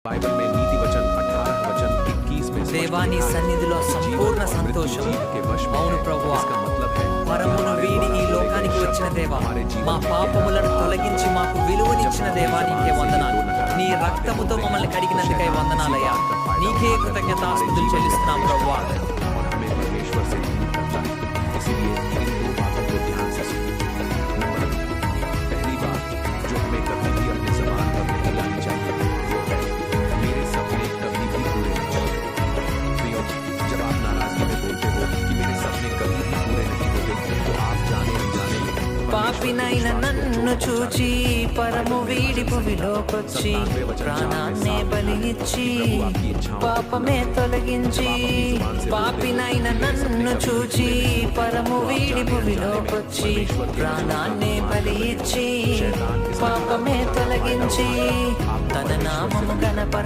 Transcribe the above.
Bible में नीति वचन 18 वचन 21 में దేవాని సన్నిధిలో సంపూర్ణ సంతోషం. అవును ప్రభువా, పరమును వీడి ఈ లోకానికి వచ్చిన దేవా, మా పాపములను తొలగించి మాకు విలువనిచ్చిన దేవా, నీకే వందనాలు. నీ రక్తముతో మమ్మల్ని కడిగినందుకై వందనాలయ్యా. నీకే కృతజ్ఞతాస్తుతులు చెల్లిస్తున్నాం ప్రభువా. పాపినైన నన్ను చూచి పరము వీడి భూమిలోకొచ్చి ప్రాణాన్నే బలి ఇచ్చి పాపమే తొలగించి. పాపినైన నన్ను చూచి పరము వీడి భూమిలోకొచ్చి ప్రాణాన్నే బలి ఇచ్చి పాపమే తొలగించి తన నామము గణపర